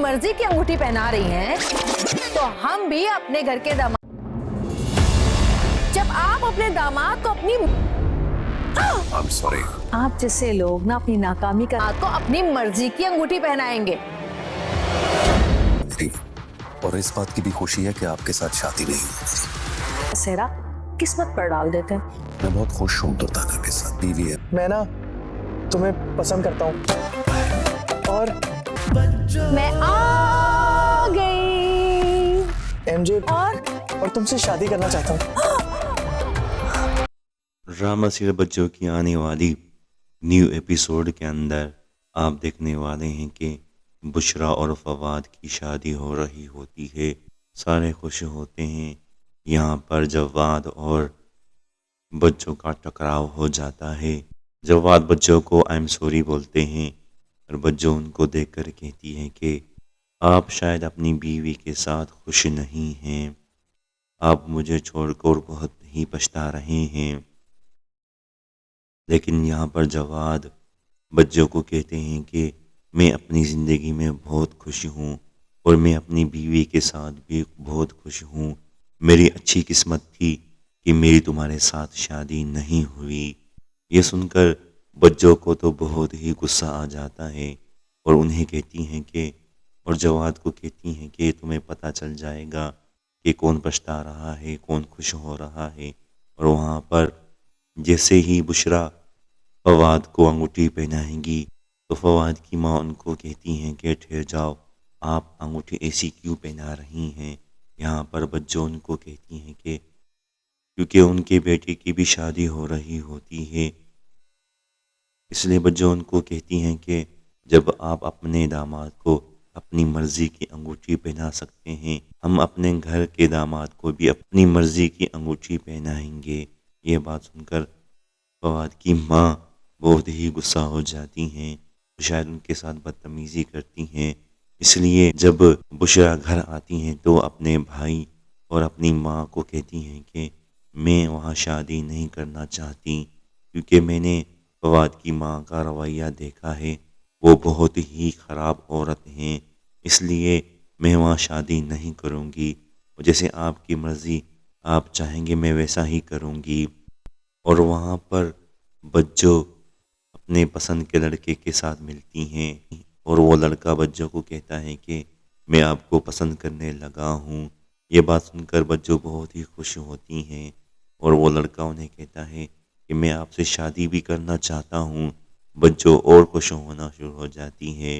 مرضی کی انگوٹھی پہنا رہی ہیں تو ہم بھی اپنے گھر کے داماد، جب آپ اپنے داماد کو اپنی I'm sorry. آپ جیسے لوگ نا اپنی ناکامی کا آپ کو اپنی مرضی کی انگوٹھی پہنائیں گے. اور اس بات کی بھی خوشی ہے کہ آپ کے ساتھ شادی نہیں ہوئی. سہرا قسمت پر ڈال دیتے ہیں. میں بہت خوش ہوں دردانہ کے ساتھ بیوی ہے. میں نا تمہیں پسند کرتا ہوں اور میں آ گئی ایم جے اور تم سے شادی کرنا چاہتا ہوں. ڈرامہ سیریل بچوں کی آنے والی نیو ایپیسوڈ کے اندر آپ دیکھنے والے ہیں کہ بشرا اور فواد کی شادی ہو رہی ہوتی ہے. سارے خوش ہوتے ہیں. یہاں پر جواد اور بچوں کا ٹکراؤ ہو جاتا ہے. جواد بچوں کو آئی ایم سوری بولتے ہیں اور بچوں ان کو دیکھ کر کہتی ہیں کہ آپ شاید اپنی بیوی کے ساتھ خوش نہیں ہیں، آپ مجھے چھوڑ کر بہت ہی پچھتا رہے ہیں. لیکن یہاں پر جواد بچوں کو کہتے ہیں کہ میں اپنی زندگی میں بہت خوش ہوں اور میں اپنی بیوی کے ساتھ بھی بہت خوش ہوں. میری اچھی قسمت تھی کہ میری تمہارے ساتھ شادی نہیں ہوئی. یہ سن کر بچوں کو تو بہت ہی غصہ آ جاتا ہے اور انہیں کہتی ہیں کہ اور جواد کو کہتی ہیں کہ تمہیں پتہ چل جائے گا کہ کون پچھتا رہا ہے کون خوش ہو رہا ہے. اور وہاں پر جیسے ہی بشرا فواد کو انگوٹھی پہنائیں گی تو فواد کی ماں ان کو کہتی ہیں کہ ٹھہر جاؤ، آپ انگوٹھی ایسی کیوں پہنا رہی ہیں. یہاں پر بچوں ان کو کہتی ہیں کہ کیونکہ ان کے بیٹے کی بھی شادی ہو رہی ہوتی ہے، اس لیے بچوں ان کو کہتی ہیں کہ جب آپ اپنے داماد کو اپنی مرضی کی انگوٹھی پہنا سکتے ہیں، ہم اپنے گھر کے داماد کو بھی اپنی مرضی کی انگوٹھی پہنائیں گے. یہ بات سن کر فواد کی ماں بہت ہی غصہ ہو جاتی ہیں، شاید ان کے ساتھ بدتمیزی کرتی ہیں. اس لیے جب بشرا گھر آتی ہیں تو اپنے بھائی اور اپنی ماں کو کہتی ہیں کہ میں وہاں شادی نہیں کرنا چاہتی کیونکہ میں نے فواد کی ماں کا رویہ دیکھا ہے، وہ بہت ہی خراب عورت ہیں، اس لیے میں وہاں شادی نہیں کروں گی. جیسے آپ کی مرضی، آپ چاہیں گے میں ویسا ہی کروں گی. اور وہاں پر بچوں اپنے پسند کے لڑکے کے ساتھ ملتی ہیں اور وہ لڑکا بچوں کو کہتا ہے کہ میں آپ کو پسند کرنے لگا ہوں. یہ بات سن کر بچوں بہت ہی خوش ہوتی ہیں اور وہ لڑکا انہیں کہتا ہے کہ میں آپ سے شادی بھی کرنا چاہتا ہوں. بچوں اور خوش ہونا شروع ہو جاتی ہے.